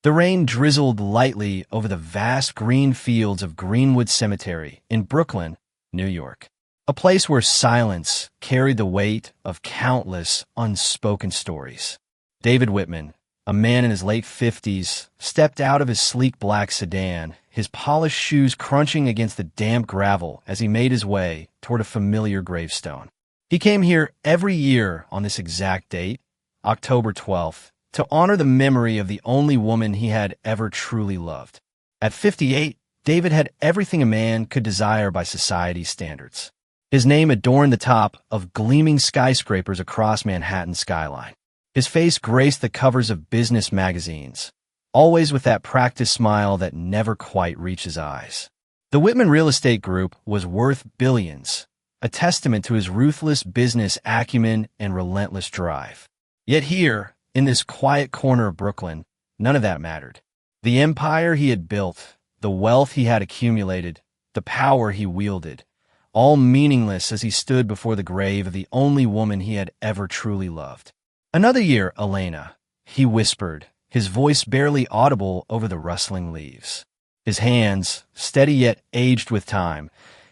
The rain drizzled lightly over the vast green fields of Greenwood Cemetery in Brooklyn, New York, a place where silence carried the weight of countless unspoken stories. David Whitman, a man in his late 50s, stepped out of his sleek black sedan, his polished shoes crunching against the damp gravel as he made his way toward a familiar gravestone. He came here every year on this exact date, October 12th, to honor the memory of the only woman he had ever truly loved. At 58, David had everything a man could desire by society's standards. His name adorned the top of gleaming skyscrapers across Manhattan's skyline. His face graced the covers of business magazines, always with that practiced smile that never quite reached his eyes. The Whitman Real Estate Group was worth billions, a testament to his ruthless business acumen and relentless drive. Yet here, in this quiet corner of Brooklyn, none of that mattered. The empire he had built, the wealth he had accumulated, the power he wielded, all meaningless as he stood before the grave of the only woman he had ever truly loved. "Another year, Elena," he whispered, his voice barely audible over the rustling leaves. His hands, steady yet aged with time,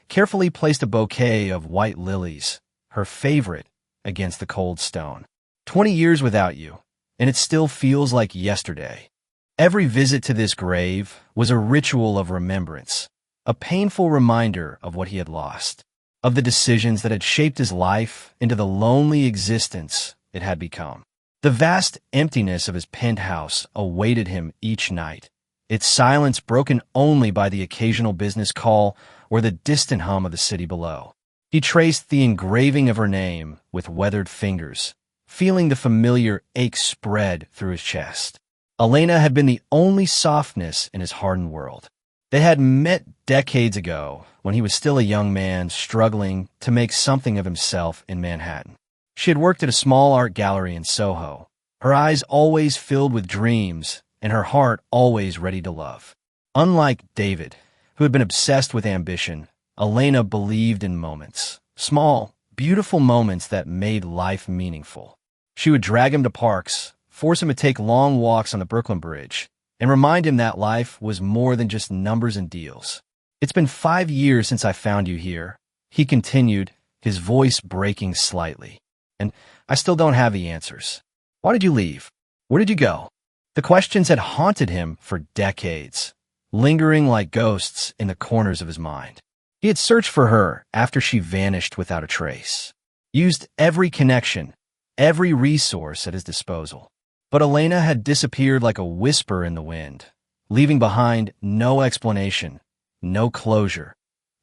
carefully placed a bouquet of white lilies, her favorite, against the cold stone. 20 years without you, and it still feels like yesterday. Every visit to this grave was a ritual of remembrance, a painful reminder of what he had lost, of the decisions that had shaped his life into the lonely existence it had become. The vast emptiness of his penthouse awaited him each night, its silence broken only by the occasional business call or the distant hum of the city below. He traced the engraving of her name with weathered fingers, feeling the familiar ache spread through his chest. Elena had been the only softness in his hardened world. They had met decades ago when he was still a young man struggling to make something of himself in Manhattan. She had worked at a small art gallery in Soho, her eyes always filled with dreams and her heart always ready to love. Unlike David, who had been obsessed with ambition, Elena believed in moments, small, beautiful moments that made life meaningful. She would drag him to parks, force him to take long walks on the Brooklyn Bridge, and remind him that life was more than just numbers and deals. "It's been 5 years since I found you here," he continued, his voice breaking slightly. "And I still don't have the answers. Why did you leave? Where did you go?" The questions had haunted him for decades, lingering like ghosts in the corners of his mind. He had searched for her after she vanished without a trace, used every connection, every resource at his disposal. But Elena had disappeared like a whisper in the wind, leaving behind no explanation, no closure,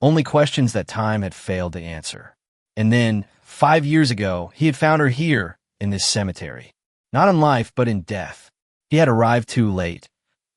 only questions that time had failed to answer. And then, 5 years ago, he had found her here in this cemetery. Not in life, but in death. He had arrived too late,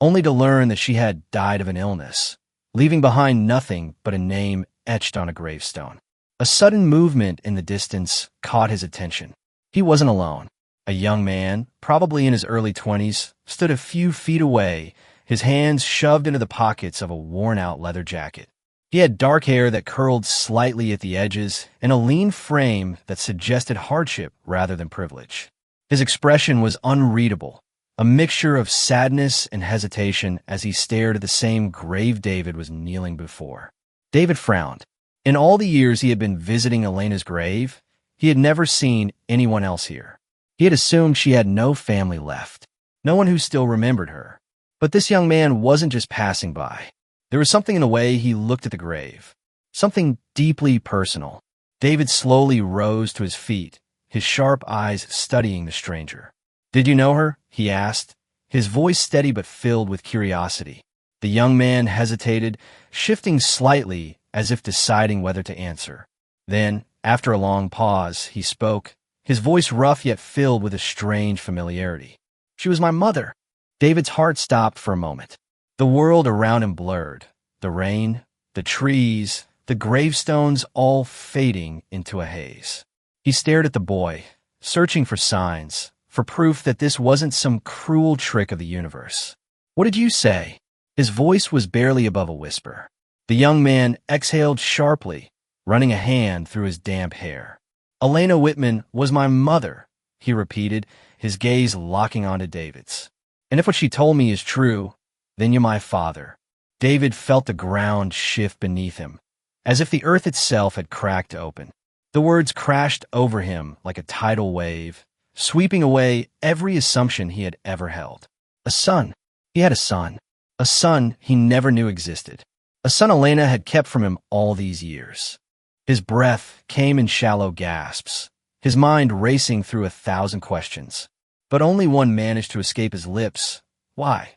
only to learn that she had died of an illness, leaving behind nothing but a name etched on a gravestone. A sudden movement in the distance caught his attention. He wasn't alone. A young man, probably in his early 20s, stood a few feet away, his hands shoved into the pockets of a worn-out leather jacket. He had dark hair that curled slightly at the edges and a lean frame that suggested hardship rather than privilege. His expression was unreadable, a mixture of sadness and hesitation as he stared at the same grave David was kneeling before. David frowned. In all the years he had been visiting Elena's grave, he had never seen anyone else here. He had assumed she had no family left, no one who still remembered her. But this young man wasn't just passing by. There was something in the way he looked at the grave, something deeply personal. David slowly rose to his feet, his sharp eyes studying the stranger. "Did you know her?" he asked, his voice steady but filled with curiosity. The young man hesitated, shifting slightly as if deciding whether to answer. Then, after a long pause, he spoke, his voice rough yet filled with a strange familiarity. "She was my mother." David's heart stopped for a moment. The world around him blurred, the rain, the trees, the gravestones all fading into a haze. He stared at the boy, searching for signs, for proof that this wasn't some cruel trick of the universe. "What did you say?" His voice was barely above a whisper. The young man exhaled sharply, running a hand through his damp hair. "Elena Whitman was my mother," he repeated, his gaze locking onto David's. And if what she told me is true, then you're my father. David felt the ground shift beneath him, as if the earth itself had cracked open. The words crashed over him like a tidal wave, sweeping away every assumption he had ever held. A son. He had a son. A son he never knew existed. A son Elena had kept from him all these years. His breath came in shallow gasps, his mind racing through 1,000 questions. But only one managed to escape his lips. Why?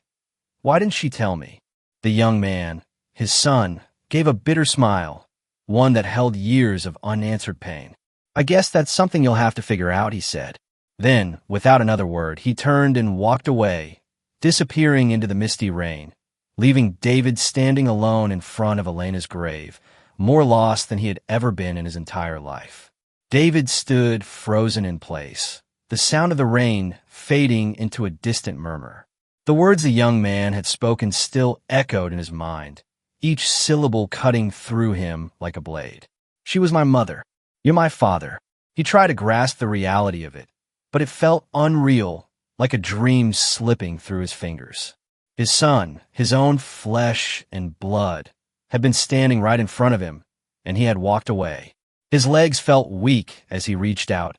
Why didn't she tell me? The young man, his son, gave a bitter smile, one that held years of unanswered pain. I guess that's something you'll have to figure out, he said. Then, without another word, he turned and walked away, disappearing into the misty rain, leaving David standing alone in front of Elena's grave, more lost than he had ever been in his entire life. David stood frozen in place, the sound of the rain fading into a distant murmur. The words the young man had spoken still echoed in his mind, each syllable cutting through him like a blade. She was my mother. You're my father. He tried to grasp the reality of it, but it felt unreal, like a dream slipping through his fingers. His son, his own flesh and blood, had been standing right in front of him, and he had walked away. His legs felt weak as he reached out,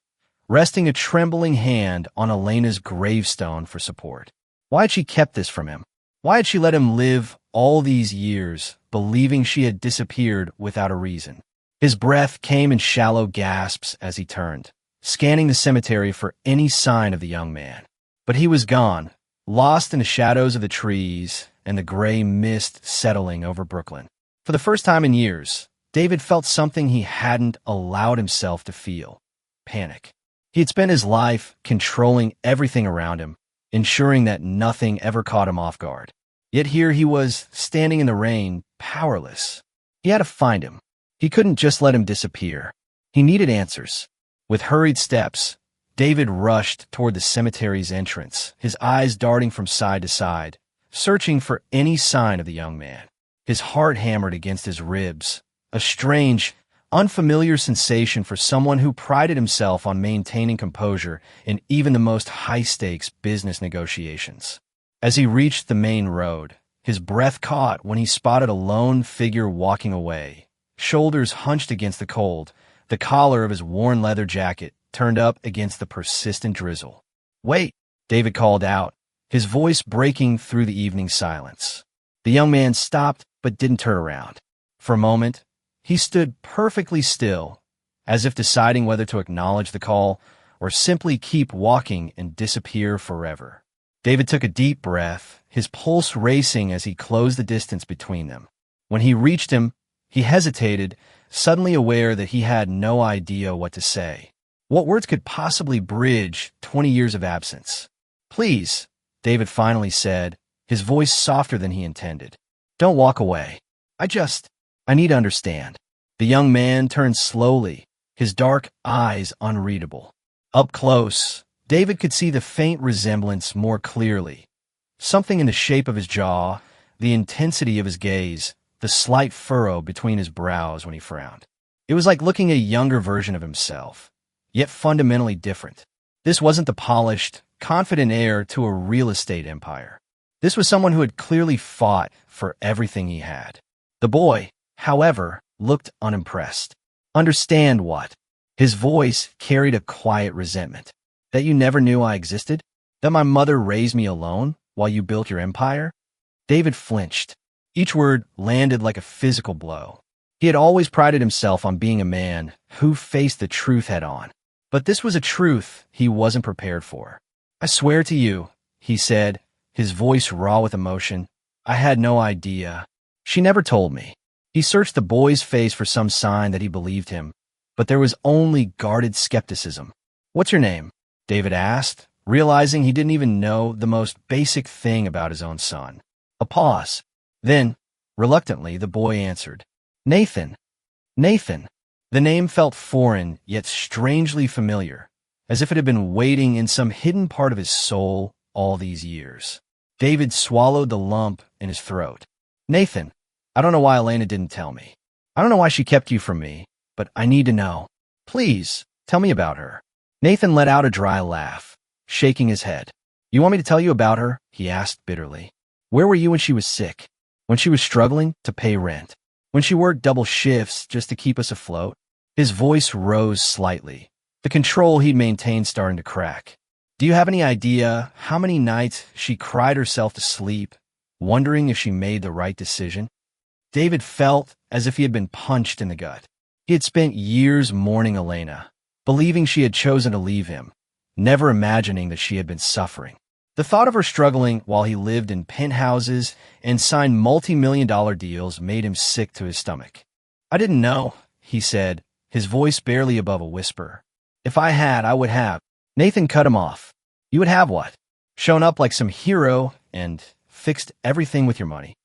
resting a trembling hand on Elena's gravestone for support. Why had she kept this from him? Why had she let him live all these years, believing she had disappeared without a reason? His breath came in shallow gasps as he turned, scanning the cemetery for any sign of the young man. But he was gone, lost in the shadows of the trees and the gray mist settling over Brooklyn. For the first time in years, David felt something he hadn't allowed himself to feel: panic. He had spent his life controlling everything around him, ensuring that nothing ever caught him off guard. Yet here he was, standing in the rain, powerless. He had to find him. He couldn't just let him disappear. He needed answers. With hurried steps, David rushed toward the cemetery's entrance, his eyes darting from side to side, searching for any sign of the young man. His heart hammered against his ribs, a strange, unfamiliar sensation for someone who prided himself on maintaining composure in even the most high-stakes business negotiations. As he reached the main road, his breath caught when he spotted a lone figure walking away, shoulders hunched against the cold, the collar of his worn leather jacket turned up against the persistent drizzle. "Wait," David called out, his voice breaking through the evening silence. The young man stopped but didn't turn around. For a moment, he stood perfectly still, as if deciding whether to acknowledge the call or simply keep walking and disappear forever. David took a deep breath, his pulse racing as he closed the distance between them. When he reached him, he hesitated, suddenly aware that he had no idea what to say. What words could possibly bridge 20 years of absence? "Please," David finally said, his voice softer than he intended. "Don't walk away. I need to understand." The young man turned slowly, his dark eyes unreadable. Up close, David could see the faint resemblance more clearly. Something in the shape of his jaw, the intensity of his gaze, the slight furrow between his brows when he frowned. It was like looking at a younger version of himself, yet fundamentally different. This wasn't the polished, confident heir to a real estate empire. This was someone who had clearly fought for everything he had. The boy, however, looked unimpressed. "Understand what?" His voice carried a quiet resentment. "That you never knew I existed? That my mother raised me alone while you built your empire?" David flinched. Each word landed like a physical blow. He had always prided himself on being a man who faced the truth head-on. But this was a truth he wasn't prepared for. "I swear to you," he said, his voice raw with emotion, "I had no idea. She never told me." He searched the boy's face for some sign that he believed him, but there was only guarded skepticism. "What's your name?" David asked, realizing he didn't even know the most basic thing about his own son. A pause. Then, reluctantly, the boy answered, "Nathan." Nathan. The name felt foreign, yet strangely familiar, as if it had been waiting in some hidden part of his soul all these years. David swallowed the lump in his throat. "Nathan, I don't know why Elena didn't tell me. I don't know why she kept you from me, but I need to know. Please, tell me about her." Nathan let out a dry laugh, shaking his head. You want me to tell you about her? He asked bitterly. Where were you when she was sick? When she was struggling to pay rent? When she worked double shifts just to keep us afloat? His voice rose slightly, the control he'd maintained starting to crack. Do you have any idea how many nights she cried herself to sleep, wondering if she made the right decision? David felt as if he had been punched in the gut. He had spent years mourning Elena, believing she had chosen to leave him, never imagining that she had been suffering. The thought of her struggling while he lived in penthouses and signed multi-million-dollar deals made him sick to his stomach. I didn't know, he said, his voice barely above a whisper. If I had, I would have. Nathan cut him off. You would have what? Shown up like some hero and fixed everything with your money.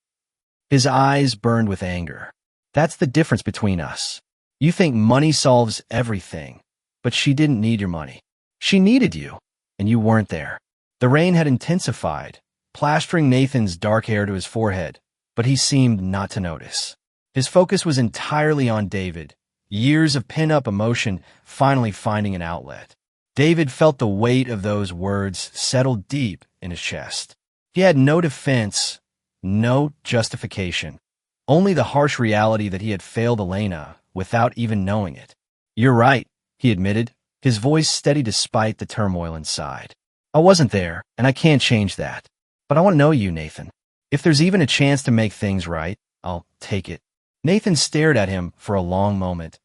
His eyes burned with anger. That's the difference between us. You think money solves everything, but she didn't need your money. She needed you, and you weren't there. The rain had intensified, plastering Nathan's dark hair to his forehead, but he seemed not to notice. His focus was entirely on David, years of pent-up emotion finally finding an outlet. David felt the weight of those words settle deep in his chest. He had no defense, no justification, only the harsh reality that he had failed Elena without even knowing it. You're right, he admitted, his voice steady despite the turmoil inside. I wasn't there, and I can't change that. But I want to know you, Nathan. If there's even a chance to make things right, I'll take it. Nathan stared at him for a long moment,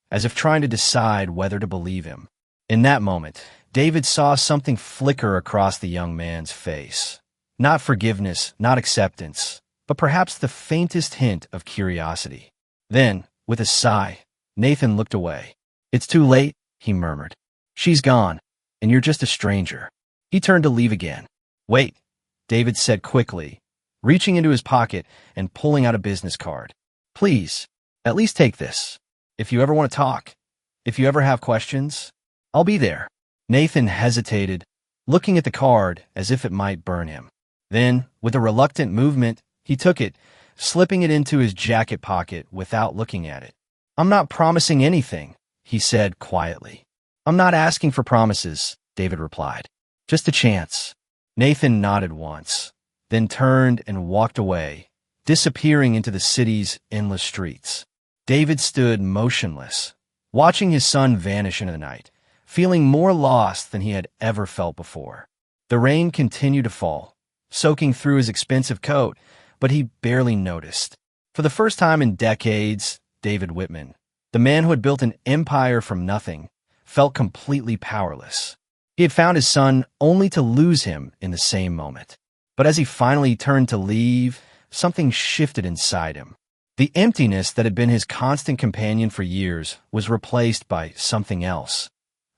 as if trying to decide whether to believe him. In that moment, David saw something flicker across the young man's face. Not forgiveness, not acceptance, but perhaps the faintest hint of curiosity. Then, with a sigh, Nathan looked away. It's too late, he murmured. She's gone, and you're just a stranger. He turned to leave again. Wait, David said quickly, reaching into his pocket and pulling out a business card. Please, at least take this. If you ever want to talk, if you ever have questions, I'll be there. Nathan hesitated, looking at the card as if it might burn him. Then, with a reluctant movement, he took it, slipping it into his jacket pocket without looking at it. I'm not promising anything, he said quietly. I'm not asking for promises, David replied. Just a chance. Nathan nodded once, then turned and walked away, disappearing into the city's endless streets. David stood motionless, watching his son vanish into the night, feeling more lost than he had ever felt before. The rain continued to fall, soaking through his expensive coat, but he barely noticed. For the first time in decades, David Whitman, the man who had built an empire from nothing, felt completely powerless. He had found his son only to lose him in the same moment. But as he finally turned to leave, something shifted inside him. The emptiness that had been his constant companion for years was replaced by something else.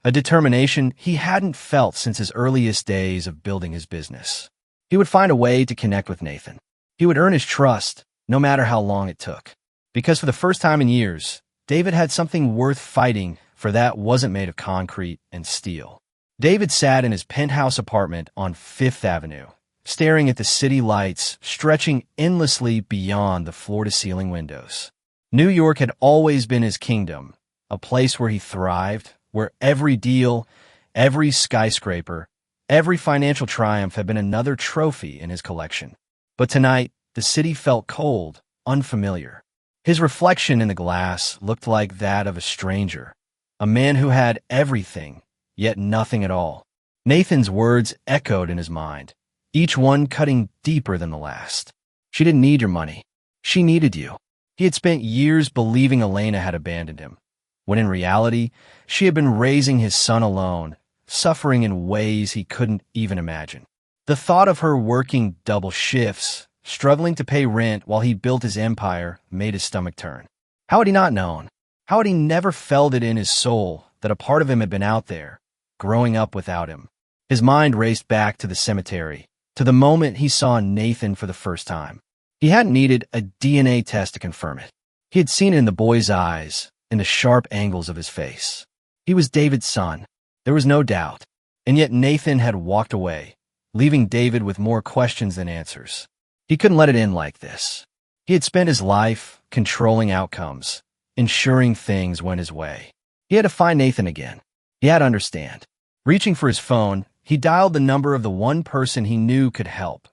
A determination he hadn't felt since his earliest days of building his business. He would find a way to connect with Nathan. He would earn his trust, no matter how long it took. Because for the first time in years, David had something worth fighting for that wasn't made of concrete and steel. David sat in his penthouse apartment on Fifth Avenue, staring at the city lights stretching endlessly beyond the floor-to-ceiling windows. New York had always been his kingdom, a place where he thrived, where every deal, every skyscraper, every financial triumph had been another trophy in his collection. But tonight, the city felt cold, unfamiliar. His reflection in the glass looked like that of a stranger, a man who had everything, yet nothing at all. Nathan's words echoed in his mind, each one cutting deeper than the last. She didn't need your money. She needed you. He had spent years believing Elena had abandoned him, when in reality, she had been raising his son alone, suffering in ways he couldn't even imagine. The thought of her working double shifts, struggling to pay rent while he built his empire, made his stomach turn. How had he not known? How had he never felt it in his soul that a part of him had been out there, growing up without him? His mind raced back to the cemetery, to the moment he saw Nathan for the first time. He hadn't needed a DNA test to confirm it. He had seen it in the boy's eyes, in the sharp angles of his face. He was David's son. There was no doubt. And yet Nathan had walked away, leaving David with more questions than answers. He couldn't let it end like this. He had spent his life controlling outcomes, ensuring things went his way. He had to find Nathan again. He had to understand. Reaching for his phone, He dialed the number of the one person he knew could help,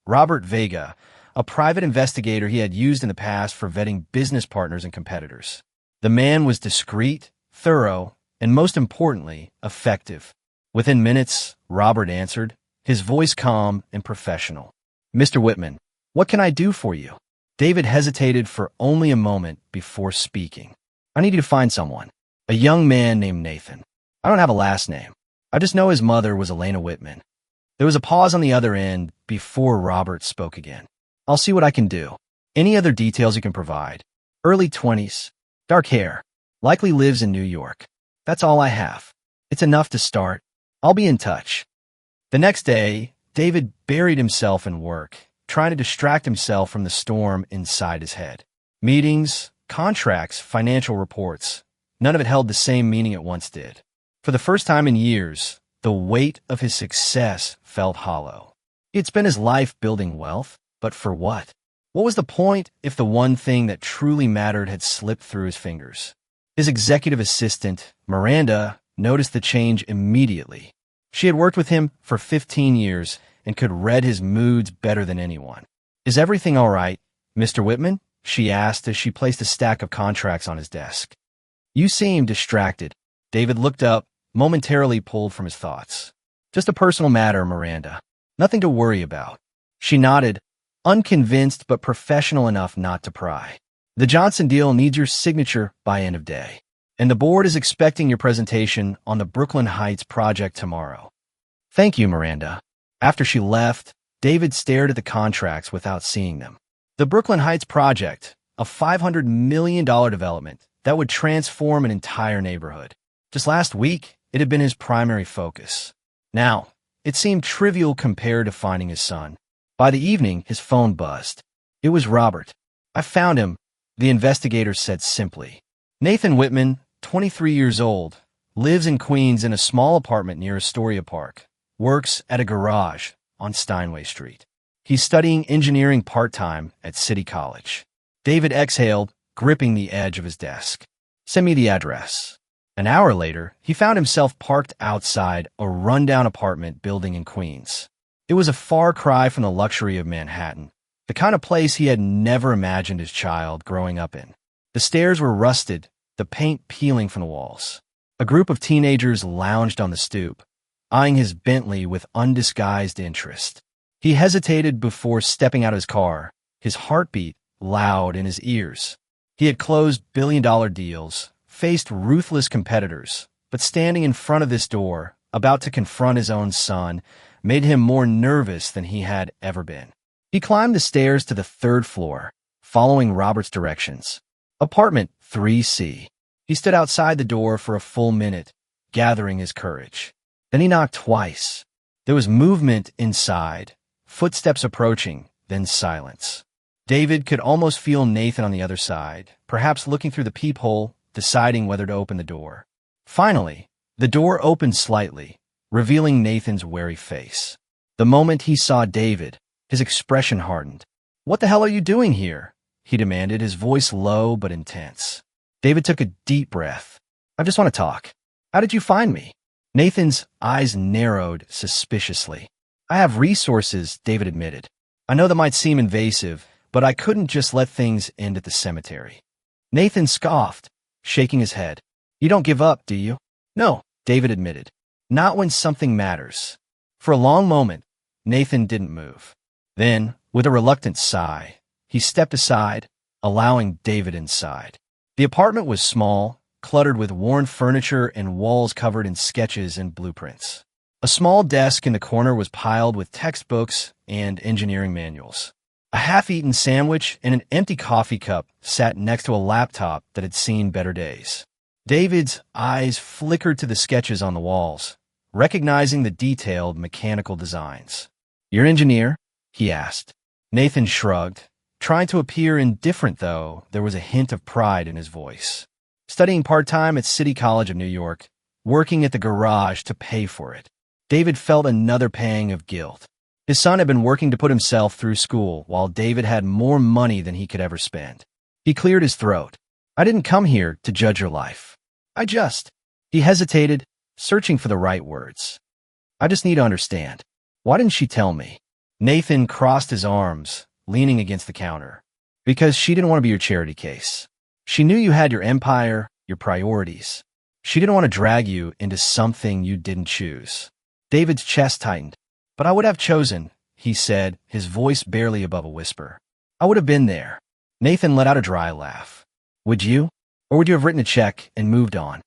Robert Vega, a private investigator he had used in the past for vetting business partners and competitors. The man was discreet, thorough, and most importantly, effective. Within minutes, Robert answered, his voice calm and professional. "Mr. Whitman, what can I do for you?" David hesitated for only a moment before speaking. "I need you to find someone. A young man named Nathan. I don't have a last name. I just know his mother was Elena Whitman." There was a pause on the other end before Robert spoke again. "I'll see what I can do. Any other details you can provide?" "Early 20s, dark hair, likely lives in New York. That's all I have. It's enough to start. I'll be in touch." The next day, David buried himself in work, trying to distract himself from the storm inside his head. Meetings, contracts, financial reports, none of it held the same meaning it once did. For the first time in years, the weight of his success felt hollow. He'd spent his life building wealth, but for what? What was the point if the one thing that truly mattered had slipped through his fingers? His executive assistant, Miranda, noticed the change immediately. She had worked with him for 15 years and could read his moods better than anyone. "Is everything all right, Mr. Whitman?" she asked as she placed a stack of contracts on his desk. "You seem distracted." David looked up, momentarily pulled from his thoughts. "Just a personal matter, Miranda. Nothing to worry about." She nodded, unconvinced but professional enough not to pry. "The Johnson deal needs your signature by end of day, and the board is expecting your presentation on the Brooklyn Heights project tomorrow." "Thank you, Miranda." After she left, David stared at the contracts without seeing them. The Brooklyn Heights project, a $500 million development that would transform an entire neighborhood. Just last week, it had been his primary focus. Now, it seemed trivial compared to finding his son. By the evening, his phone buzzed. It was Robert. "I found him," the investigator said simply. Nathan Whitman, 23 years old, lives in Queens in a small apartment near Astoria Park, works at a garage on Steinway Street. He's studying engineering part-time at City College. David exhaled, gripping the edge of his desk. "Send me the address." An hour later, he found himself parked outside a rundown apartment building in Queens. It was a far cry from the luxury of Manhattan, the kind of place he had never imagined his child growing up in. The stairs were rusted, the paint peeling from the walls. A group of teenagers lounged on the stoop, eyeing his Bentley with undisguised interest. He hesitated before stepping out of his car, his heartbeat loud in his ears. He had closed billion-dollar deals, faced ruthless competitors, but standing in front of this door, about to confront his own son, made him more nervous than he had ever been. He climbed the stairs to the third floor, following Robert's directions. Apartment 3C. He stood outside the door for a full minute, gathering his courage. Then he knocked twice. There was movement inside, footsteps approaching, then silence. David could almost feel Nathan on the other side, perhaps looking through the peephole, deciding whether to open the door. Finally, the door opened slightly, revealing Nathan's wary face. The moment he saw David, his expression hardened. "What the hell are you doing here?" he demanded, his voice low but intense. David took a deep breath. "I just want to talk. How did you find me?" Nathan's eyes narrowed suspiciously. "I have resources," David admitted. "I know that might seem invasive, but I couldn't just let things end at the cemetery." Nathan scoffed, shaking his head. "You don't give up, do you?" "No," David admitted. "Not when something matters." For a long moment, Nathan didn't move. Then, with a reluctant sigh, he stepped aside, allowing David inside. The apartment was small, cluttered with worn furniture and walls covered in sketches and blueprints. A small desk in the corner was piled with textbooks and engineering manuals. A half-eaten sandwich and an empty coffee cup sat next to a laptop that had seen better days. David's eyes flickered to the sketches on the walls, recognizing the detailed mechanical designs. "You're an engineer?" he asked. Nathan shrugged. Trying to appear indifferent, though, there was a hint of pride in his voice. "Studying part-time at City College of New York, working at the garage to pay for it." David felt another pang of guilt. His son had been working to put himself through school, while David had more money than he could ever spend. He cleared his throat. "I didn't come here to judge your life. I just—" He hesitated, searching for the right words. I just need to understand. Why didn't she tell me? Nathan crossed his arms, leaning against the counter. Because she didn't want to be your charity case. She knew you had your empire, your priorities. She didn't want to drag you into something you didn't choose. David's chest tightened. But I would have chosen, he said, his voice barely above a whisper. I would have been there. Nathan let out a dry laugh. Would you? Or would you have written a check and moved on?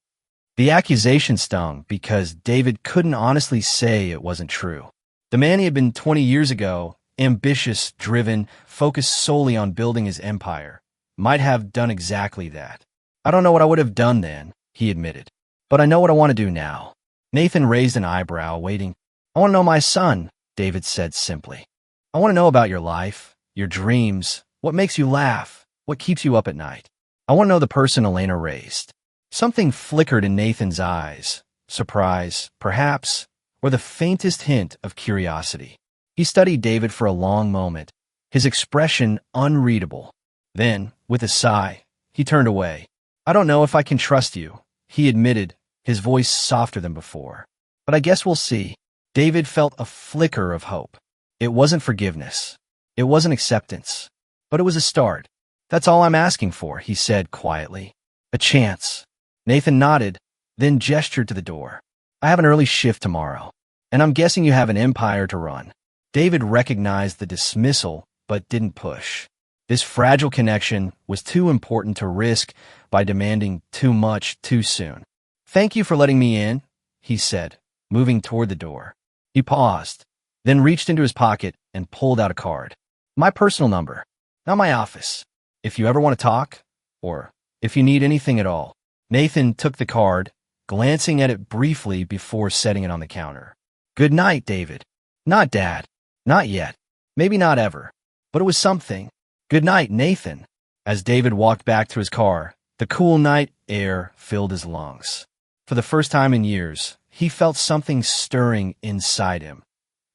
The accusation stung because David couldn't honestly say it wasn't true. The man he had been 20 years ago, ambitious, driven, focused solely on building his empire, might have done exactly that. I don't know what I would have done then, he admitted. But I know what I want to do now. Nathan raised an eyebrow, waiting. I want to know my son, David said simply. I want to know about your life, your dreams, what makes you laugh, what keeps you up at night. I want to know the person Elena raised. Something flickered in Nathan's eyes, surprise, perhaps, or the faintest hint of curiosity. He studied David for a long moment, his expression unreadable. Then, with a sigh, he turned away. I don't know if I can trust you, he admitted, his voice softer than before. But I guess we'll see. David felt a flicker of hope. It wasn't forgiveness. It wasn't acceptance. But it was a start. That's all I'm asking for, he said quietly. A chance. Nathan nodded, then gestured to the door. I have an early shift tomorrow, and I'm guessing you have an empire to run. David recognized the dismissal, but didn't push. This fragile connection was too important to risk by demanding too much too soon. Thank you for letting me in, he said, moving toward the door. He paused, then reached into his pocket and pulled out a card. My personal number, not my office. If you ever want to talk, or if you need anything at all. Nathan took the card, glancing at it briefly before setting it on the counter. Good night, David. Not Dad. Not yet. Maybe not ever. But it was something. Good night, Nathan. As David walked back to his car, the cool night air filled his lungs. For the first time in years, he felt something stirring inside him.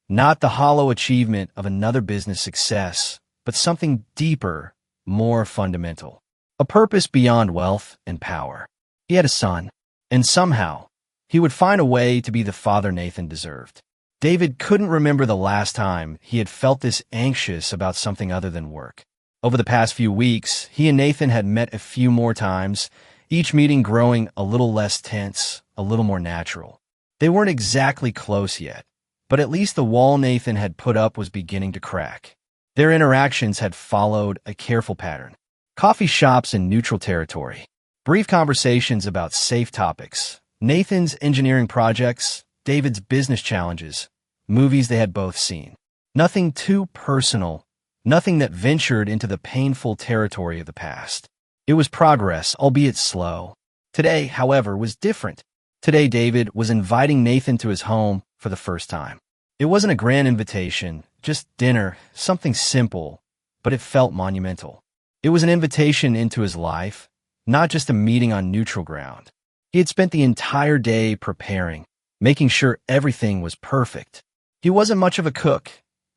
Not the hollow achievement of another business success, but something deeper, more fundamental. A purpose beyond wealth and power. He had a son, and somehow, he would find a way to be the father Nathan deserved. David couldn't remember the last time he had felt this anxious about something other than work. Over the past few weeks, he and Nathan had met a few more times, each meeting growing a little less tense, a little more natural. They weren't exactly close yet, but at least the wall Nathan had put up was beginning to crack. Their interactions had followed a careful pattern. Coffee shops in neutral territory. Brief conversations about safe topics. Nathan's engineering projects, David's business challenges, movies they had both seen. Nothing too personal, nothing that ventured into the painful territory of the past. It was progress, albeit slow. Today, however, was different. Today, David was inviting Nathan to his home for the first time. It wasn't a grand invitation, just dinner, something simple, but it felt monumental. It was an invitation into his life, not just a meeting on neutral ground. He had spent the entire day preparing, making sure everything was perfect. He wasn't much of a cook.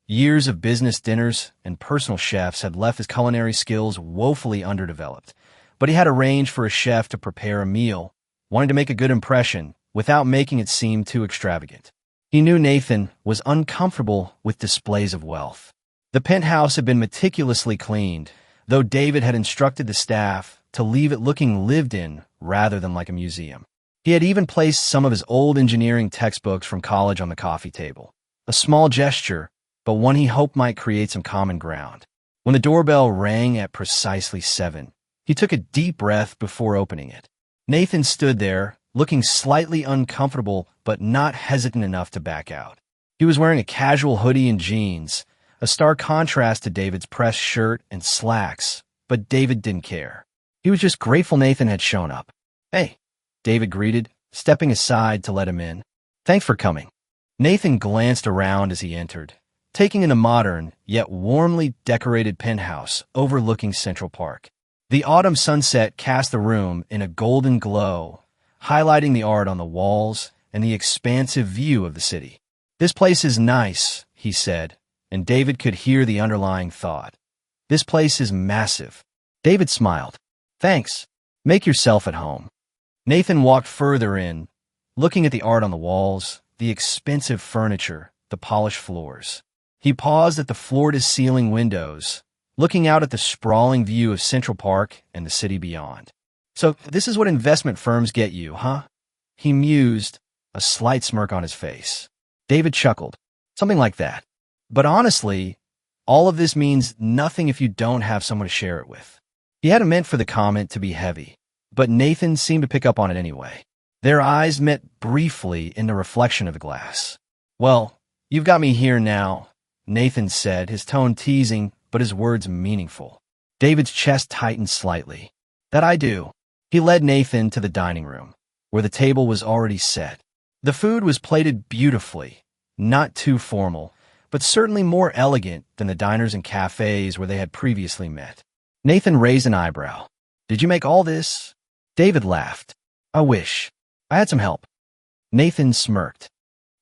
Years of business dinners and personal chefs had left his culinary skills woefully underdeveloped, but he had arranged for a chef to prepare a meal, wanting to make a good impression without making it seem too extravagant. He knew Nathan was uncomfortable with displays of wealth. The penthouse had been meticulously cleaned, though David had instructed the staff to leave it looking lived in rather than like a museum. He had even placed some of his old engineering textbooks from college on the coffee table. A small gesture, but one he hoped might create some common ground. When the doorbell rang at precisely 7, he took a deep breath before opening it. Nathan stood there, looking slightly uncomfortable but not hesitant enough to back out. He was wearing a casual hoodie and jeans, a stark contrast to David's pressed shirt and slacks, but David didn't care. He was just grateful Nathan had shown up. Hey, David greeted, stepping aside to let him in. Thanks for coming. Nathan glanced around as he entered, taking in a modern, yet warmly decorated penthouse overlooking Central Park. The autumn sunset cast the room in a golden glow, highlighting the art on the walls and the expansive view of the city. This place is nice, he said, and David could hear the underlying thought. This place is massive. David smiled. Thanks. Make yourself at home. Nathan walked further in, looking at the art on the walls, the expensive furniture, the polished floors. He paused at the floor-to-ceiling windows, looking out at the sprawling view of Central Park and the city beyond. So this is what investment firms get you, huh? He mused, a slight smirk on his face. David chuckled. Something like that. But honestly, all of this means nothing if you don't have someone to share it with. He hadn't meant for the comment to be heavy, but Nathan seemed to pick up on it anyway. Their eyes met briefly in the reflection of the glass. Well, you've got me here now, Nathan said, his tone teasing, but his words meaningful. David's chest tightened slightly. That I do. He led Nathan to the dining room, where the table was already set. The food was plated beautifully, not too formal, but certainly more elegant than the diners and cafes where they had previously met. Nathan raised an eyebrow. Did you make all this? David laughed. I wish. I had some help. Nathan smirked.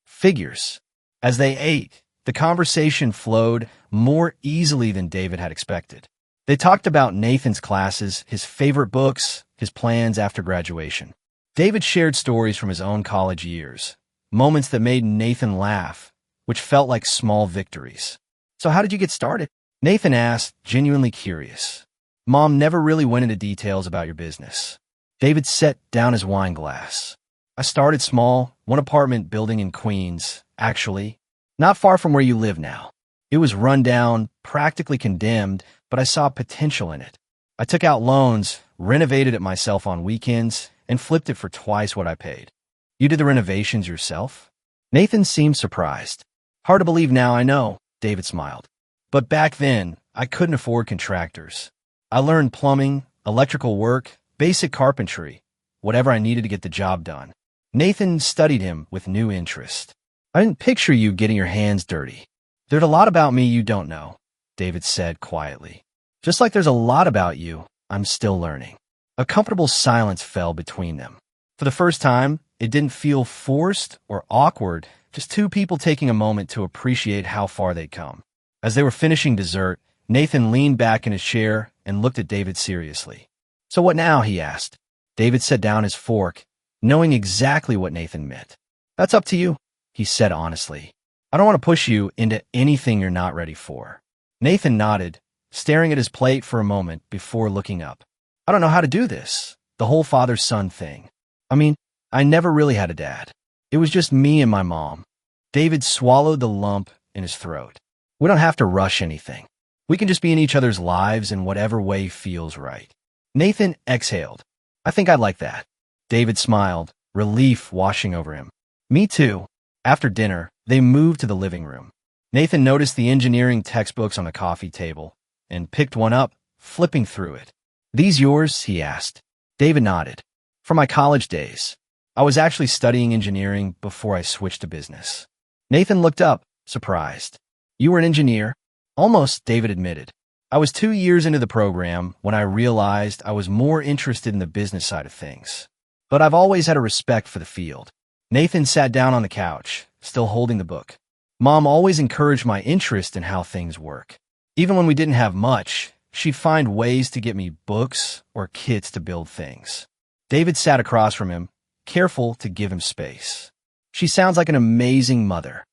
Figures. As they ate, the conversation flowed more easily than David had expected. They talked about Nathan's classes, his favorite books, his plans after graduation. David shared stories from his own college years, moments that made Nathan laugh, which felt like small victories. So how did you get started? Nathan asked, genuinely curious. Mom never really went into details about your business. David set down his wine glass. I started small, one apartment building in Queens, actually, not far from where you live now. It was run down, practically condemned, but I saw potential in it. I took out loans, renovated it myself on weekends, and flipped it for twice what I paid. You did the renovations yourself? Nathan seemed surprised. Hard to believe now, I know, David smiled. But back then, I couldn't afford contractors. I learned plumbing, electrical work, basic carpentry, whatever I needed to get the job done. Nathan studied him with new interest. I didn't picture you getting your hands dirty. There's a lot about me you don't know, David said quietly. Just like there's a lot about you, I'm still learning. A comfortable silence fell between them. For the first time, it didn't feel forced or awkward, just two people taking a moment to appreciate how far they'd come. As they were finishing dessert, Nathan leaned back in his chair and looked at David seriously. So what now? He asked. David set down his fork, knowing exactly what Nathan meant. That's up to you, he said honestly. I don't want to push you into anything you're not ready for. Nathan nodded, staring at his plate for a moment before looking up. I don't know how to do this, the whole father-son thing. I mean, I never really had a dad. It was just me and my mom. David swallowed the lump in his throat. We don't have to rush anything. We can just be in each other's lives in whatever way feels right. Nathan exhaled. I think I'd like that. David smiled, relief washing over him. Me too. After dinner, they moved to the living room. Nathan noticed the engineering textbooks on the coffee table and picked one up, flipping through it. These yours? He asked. David nodded. From my college days. I was actually studying engineering before I switched to business. Nathan looked up, surprised. You were an engineer? Almost, David admitted. I was 2 years into the program when I realized I was more interested in the business side of things. But I've always had a respect for the field. Nathan sat down on the couch, still holding the book. Mom always encouraged my interest in how things work. Even when we didn't have much, she'd find ways to get me books or kits to build things. David sat across from him, careful to give him space. She sounds like an amazing mother.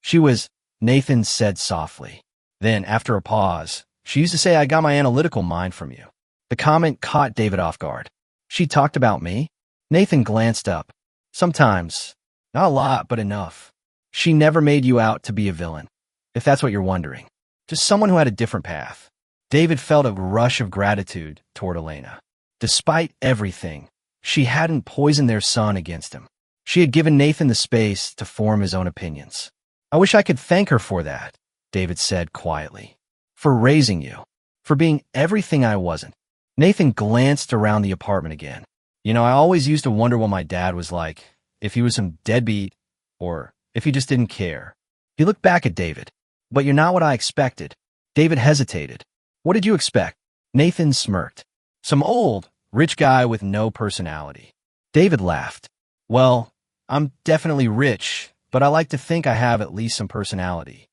She was, Nathan said softly. Then, after a pause, she used to say I got my analytical mind from you. The comment caught David off guard. She talked about me? Nathan glanced up. Sometimes. Not a lot, but enough. She never made you out to be a villain, if that's what you're wondering. Just someone who had a different path. David felt a rush of gratitude toward Elena. Despite everything, she hadn't poisoned their son against him. She had given Nathan the space to form his own opinions. I wish I could thank her for that, David said quietly. For raising you. For being everything I wasn't. Nathan glanced around the apartment again. You know, I always used to wonder what my dad was like, if he was some deadbeat, or if he just didn't care. He looked back at David. But you're not what I expected. David hesitated. What did you expect? Nathan smirked. Some old, rich guy with no personality. David laughed. Well, I'm definitely rich, but I like to think I have at least some personality.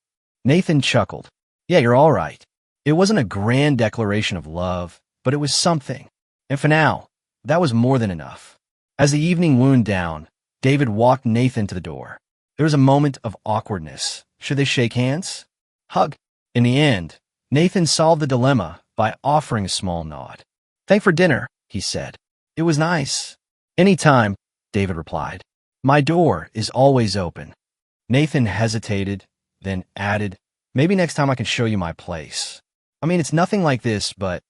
Nathan chuckled. Yeah, you're all right. It wasn't a grand declaration of love, but it was something. And for now, that was more than enough. As the evening wound down, David walked Nathan to the door. There was a moment of awkwardness. Should they shake hands? Hug? In the end, Nathan solved the dilemma by offering a small nod. "Thanks for dinner," he said. "It was nice." "Anytime," David replied. "My door is always open." Nathan hesitated, then added, "Maybe next time I can show you my place. I mean, it's nothing like this, but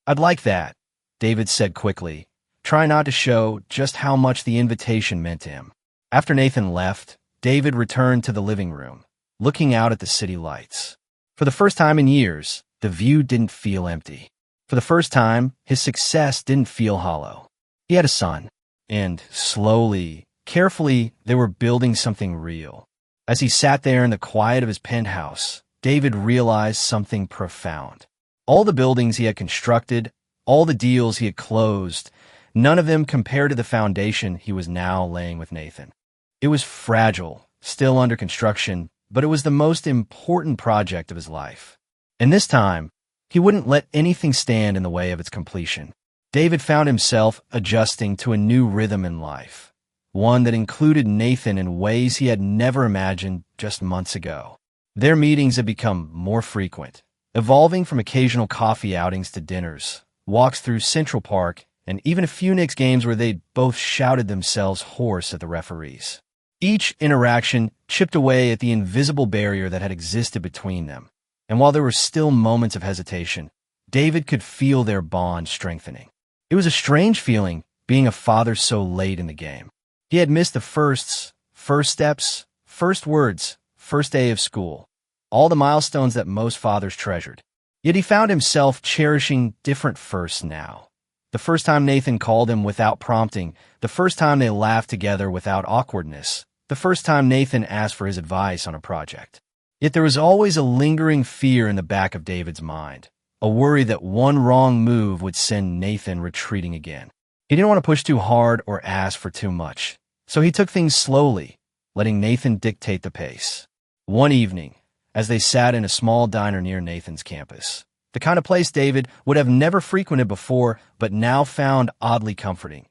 I'd like that," David said quickly, trying not to show just how much the invitation meant to him. After Nathan left, David returned to the living room, looking out at the city lights. For the first time in years, the view didn't feel empty. For the first time, his success didn't feel hollow. He had a son, and slowly, carefully, they were building something real. As he sat there in the quiet of his penthouse, David realized something profound. All the buildings he had constructed, all the deals he had closed, none of them compared to the foundation he was now laying with Nathan. It was fragile, still under construction, but it was the most important project of his life. And this time, he wouldn't let anything stand in the way of its completion. David found himself adjusting to a new rhythm in life, one that included Nathan in ways he had never imagined just months ago. Their meetings had become more frequent, evolving from occasional coffee outings to dinners, walks through Central Park, and even a few Knicks games where they'd both shouted themselves hoarse at the referees. Each interaction chipped away at the invisible barrier that had existed between them, and while there were still moments of hesitation, David could feel their bond strengthening. It was a strange feeling being a father so late in the game. He had missed the firsts, first steps, first words, first day of school, all the milestones that most fathers treasured. Yet he found himself cherishing different firsts now. The first time Nathan called him without prompting, the first time they laughed together without awkwardness, the first time Nathan asked for his advice on a project. Yet there was always a lingering fear in the back of David's mind, a worry that one wrong move would send Nathan retreating again. He didn't want to push too hard or ask for too much, so he took things slowly, letting Nathan dictate the pace. One evening, as they sat in a small diner near Nathan's campus, the kind of place David would have never frequented before but now found oddly comforting,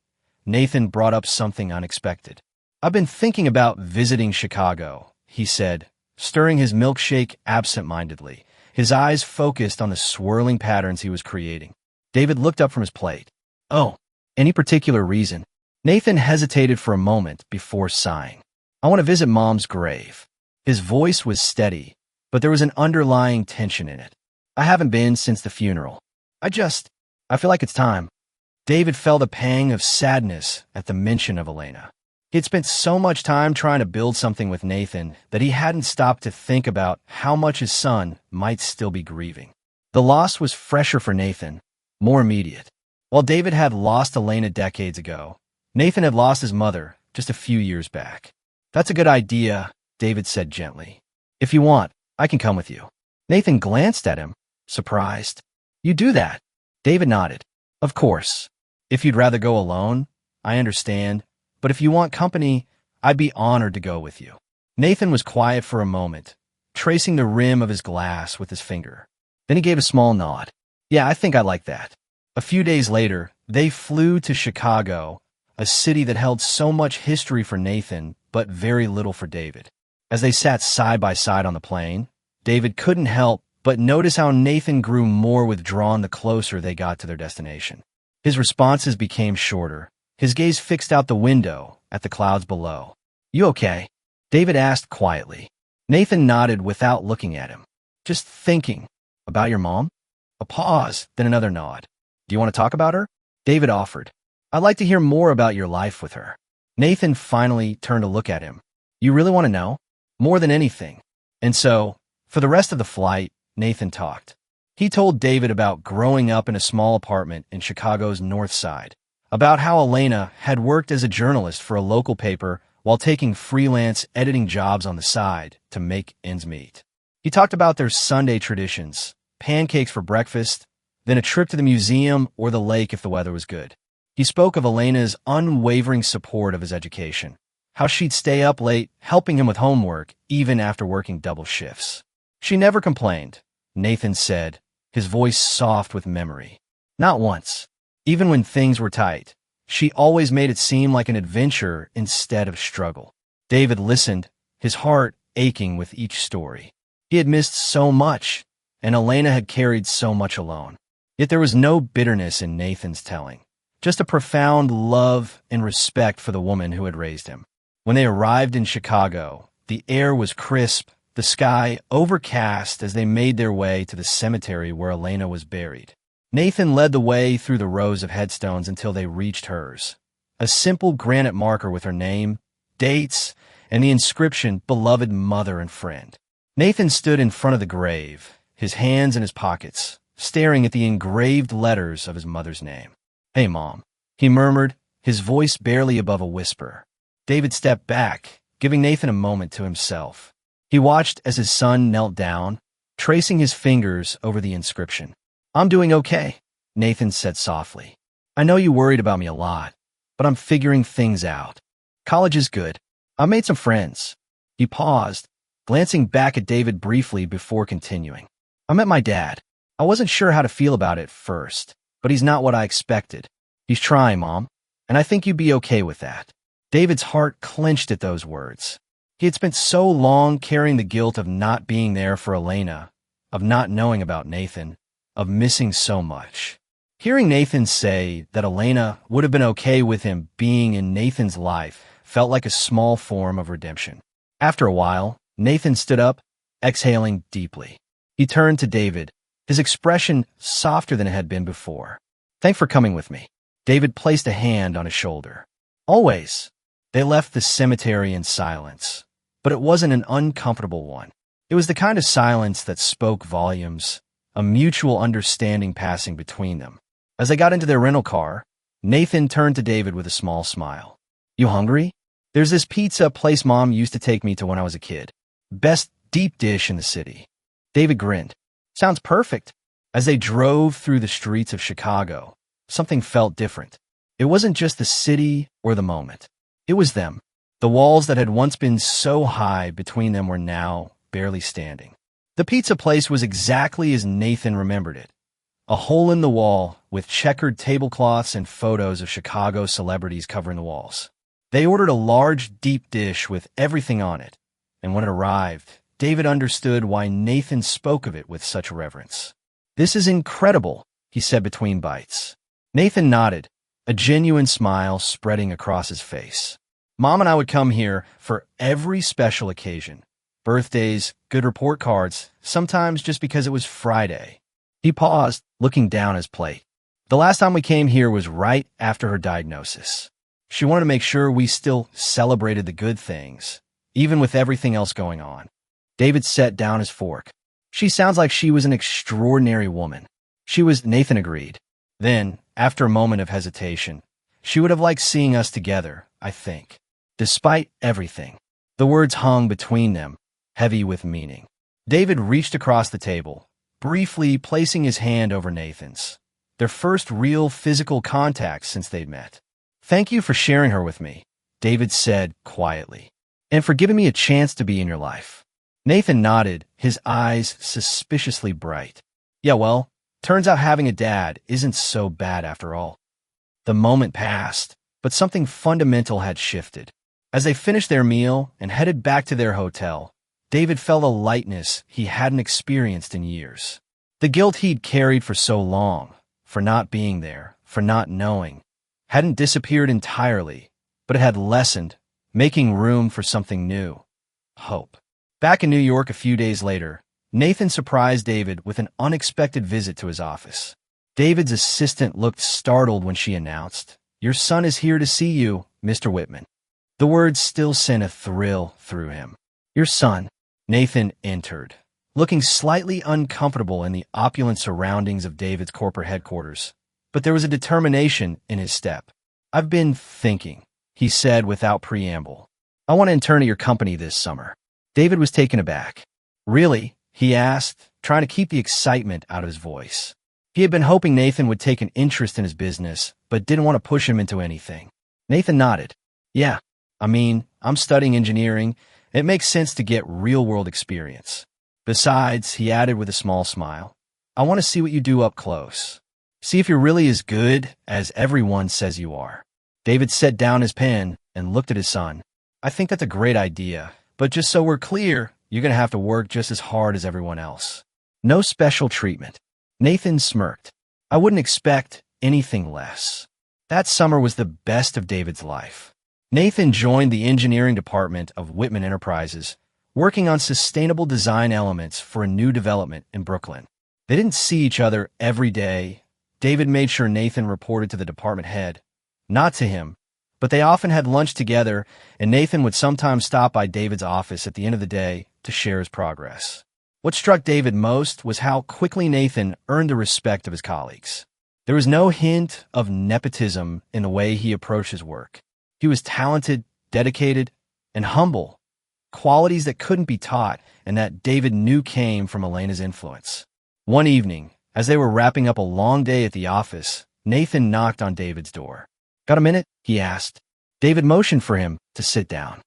Nathan brought up something unexpected. "I've been thinking about visiting Chicago," he said, stirring his milkshake absent-mindedly, his eyes focused on the swirling patterns he was creating. David looked up from his plate. "Oh, any particular reason?" Nathan hesitated for a moment before sighing. "I want to visit Mom's grave." His voice was steady, but there was an underlying tension in it. "I haven't been since the funeral. I feel like it's time." David felt a pang of sadness at the mention of Elena. He had spent so much time trying to build something with Nathan that he hadn't stopped to think about how much his son might still be grieving. The loss was fresher for Nathan, more immediate. While David had lost Elena decades ago, Nathan had lost his mother just a few years back. "That's a good idea," David said gently. "If you want, I can come with you." Nathan glanced at him, surprised. "You do that?" David nodded. "Of course. If you'd rather go alone, I understand. But if you want company, I'd be honored to go with you." Nathan was quiet for a moment, tracing the rim of his glass with his finger. Then he gave a small nod. "Yeah, I think I like that." A few days later, they flew to Chicago, a city that held so much history for Nathan, but very little for David. As they sat side by side on the plane, David couldn't help but notice how Nathan grew more withdrawn the closer they got to their destination. His responses became shorter. His gaze fixed out the window at the clouds below. "You okay?" David asked quietly. Nathan nodded without looking at him. "Just thinking. About your mom?" A pause, then another nod. "Do you want to talk about her?" David offered. "I'd like to hear more about your life with her." Nathan finally turned to look at him. "You really want to know?" "More than anything." And so, for the rest of the flight, Nathan talked. He told David about growing up in a small apartment in Chicago's North Side, about how Elena had worked as a journalist for a local paper while taking freelance editing jobs on the side to make ends meet. He talked about their Sunday traditions, pancakes for breakfast, then a trip to the museum or the lake if the weather was good. He spoke of Elena's unwavering support of his education, how she'd stay up late helping him with homework even after working double shifts. "She never complained," Nathan said, his voice soft with memory. "Not once. Even when things were tight, she always made it seem like an adventure instead of struggle." David listened, his heart aching with each story. He had missed so much, and Elena had carried so much alone. Yet there was no bitterness in Nathan's telling, just a profound love and respect for the woman who had raised him. When they arrived in Chicago, the air was crisp, the sky overcast as they made their way to the cemetery where Elena was buried. Nathan led the way through the rows of headstones until they reached hers. A simple granite marker with her name, dates, and the inscription, "Beloved Mother and Friend." Nathan stood in front of the grave, his hands in his pockets, staring at the engraved letters of his mother's name. "Hey, Mom," he murmured, his voice barely above a whisper. David stepped back, giving Nathan a moment to himself. He watched as his son knelt down, tracing his fingers over the inscription. "I'm doing okay," Nathan said softly. "I know you worried about me a lot, but I'm figuring things out. College is good. I made some friends." He paused, glancing back at David briefly before continuing. "I met my dad. I wasn't sure how to feel about it at first, but he's not what I expected. He's trying, Mom, and I think you'd be okay with that." David's heart clenched at those words. He had spent so long carrying the guilt of not being there for Elena, of not knowing about Nathan, of missing so much. Hearing Nathan say that Elena would have been okay with him being in Nathan's life felt like a small form of redemption. After a while, Nathan stood up, exhaling deeply. He turned to David, his expression softer than it had been before. "Thanks for coming with me." David placed a hand on his shoulder. "Always." They left the cemetery in silence, but it wasn't an uncomfortable one. It was the kind of silence that spoke volumes, a mutual understanding passing between them. As they got into their rental car, Nathan turned to David with a small smile. "You hungry? There's this pizza place Mom used to take me to when I was a kid. Best deep dish in the city." David grinned. "Sounds perfect." As they drove through the streets of Chicago, something felt different. It wasn't just the city or the moment. It was them. The walls that had once been so high between them were now barely standing. The pizza place was exactly as Nathan remembered it. A hole in the wall with checkered tablecloths and photos of Chicago celebrities covering the walls. They ordered a large deep dish with everything on it, and when it arrived, David understood why Nathan spoke of it with such reverence. "This is incredible," he said between bites. Nathan nodded, a genuine smile spreading across his face. "Mom and I would come here for every special occasion. Birthdays, good report cards, sometimes just because it was Friday." He paused, looking down his plate. "The last time we came here was right after her diagnosis. She wanted to make sure we still celebrated the good things, even with everything else going on." David set down his fork. "She sounds like she was an extraordinary woman." "She was," Nathan agreed. Then, after a moment of hesitation, "She would have liked seeing us together, I think." Despite everything, the words hung between them, heavy with meaning. David reached across the table, briefly placing his hand over Nathan's, their first real physical contact since they'd met. "Thank you for sharing her with me," David said quietly, "and for giving me a chance to be in your life." Nathan nodded, his eyes suspiciously bright. "Yeah, well, turns out having a dad isn't so bad after all." The moment passed, but something fundamental had shifted. As they finished their meal and headed back to their hotel, David felt a lightness he hadn't experienced in years. The guilt he'd carried for so long, for not being there, for not knowing, hadn't disappeared entirely, but it had lessened, making room for something new: hope. Back in New York a few days later, Nathan surprised David with an unexpected visit to his office. David's assistant looked startled when she announced, "Your son is here to see you, Mr. Whitman." The words still sent a thrill through him. "Your son." Nathan entered, looking slightly uncomfortable in the opulent surroundings of David's corporate headquarters, but there was a determination in his step. "I've been thinking," he said without preamble. "I want to intern at your company this summer." David was taken aback. "Really?" he asked, trying to keep the excitement out of his voice. He had been hoping Nathan would take an interest in his business, but didn't want to push him into anything. Nathan nodded. "Yeah, I'm studying engineering. It makes sense to get real-world experience. Besides," he added with a small smile, "I want to see what you do up close. See if you're really as good as everyone says you are." David set down his pen and looked at his son. "I think that's a great idea, But just so we're clear, you're going to have to work just as hard as everyone else. No special treatment. Nathan smirked. I wouldn't expect anything less. That summer was the best of David's life. Nathan joined the engineering department of Whitman Enterprises, working on sustainable design elements for a new development in Brooklyn. They didn't see each other every day. David made sure Nathan reported to the department head, not to him, but they often had lunch together, and Nathan would sometimes stop by David's office at the end of the day to share his progress. What struck David most was how quickly Nathan earned the respect of his colleagues. There was no hint of nepotism in the way he approached his work. He was talented, dedicated, and humble, qualities that couldn't be taught and that David knew came from Elena's influence. One evening, as they were wrapping up a long day at the office, Nathan knocked on David's door. "Got a minute?" he asked. David motioned for him to sit down.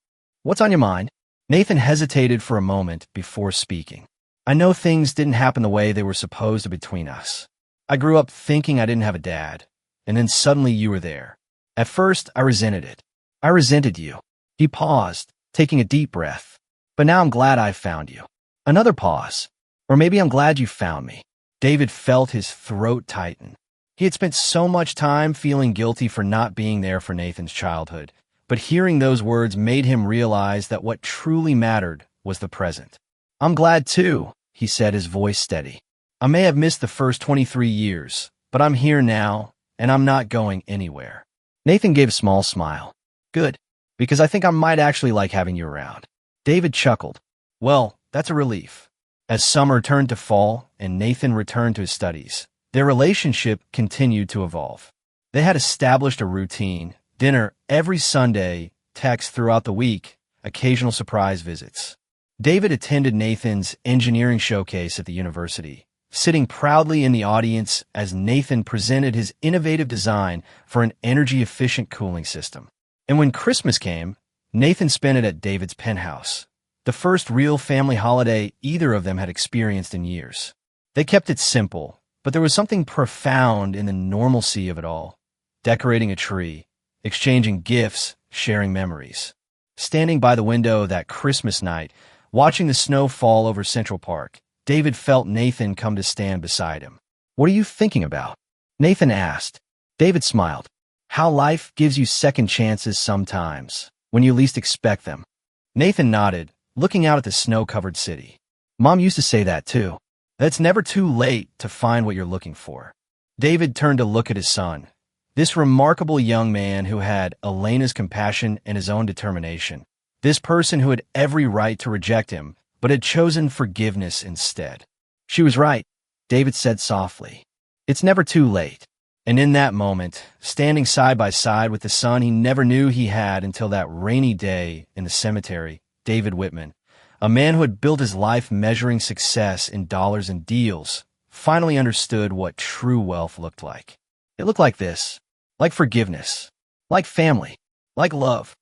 "What's on your mind?" Nathan hesitated for a moment before speaking. "I know things didn't happen the way they were supposed to between us. I grew up thinking I didn't have a dad, and then suddenly you were there. At first, I resented it. I resented you." He paused, taking a deep breath. "But now I'm glad I found you." Another pause. "Or maybe I'm glad you found me." David felt his throat tighten. He had spent so much time feeling guilty for not being there for Nathan's childhood, but hearing those words made him realize that what truly mattered was the present. "I'm glad too," he said, his voice steady. "I may have missed the first 23 years, but I'm here now, and I'm not going anywhere." Nathan gave a small smile. "Good, because I think I might actually like having you around." David chuckled. "Well, that's a relief." As summer turned to fall and Nathan returned to his studies, their relationship continued to evolve. They had established a routine: dinner every Sunday, texts throughout the week, occasional surprise visits. David attended Nathan's engineering showcase at the university, sitting proudly in the audience as Nathan presented his innovative design for an energy-efficient cooling system. And when Christmas came, Nathan spent it at David's penthouse, the first real family holiday either of them had experienced in years. They kept it simple, but there was something profound in the normalcy of it all. Decorating a tree, exchanging gifts, sharing memories. Standing by the window that Christmas night, watching the snow fall over Central Park, David felt Nathan come to stand beside him. "What are you thinking about?" Nathan asked. David smiled. "How life gives you second chances sometimes, when you least expect them." Nathan nodded, looking out at the snow-covered city. "Mom used to say that too. That it's never too late to find what you're looking for." David turned to look at his son, this remarkable young man who had Elena's compassion and his own determination. This person who had every right to reject him, but had chosen forgiveness instead. "She was right," David said softly. "It's never too late." And in that moment, standing side by side with the son he never knew he had until that rainy day in the cemetery, David Whitman, a man who had built his life measuring success in dollars and deals, finally understood what true wealth looked like. It looked like this: like forgiveness, like family, like love.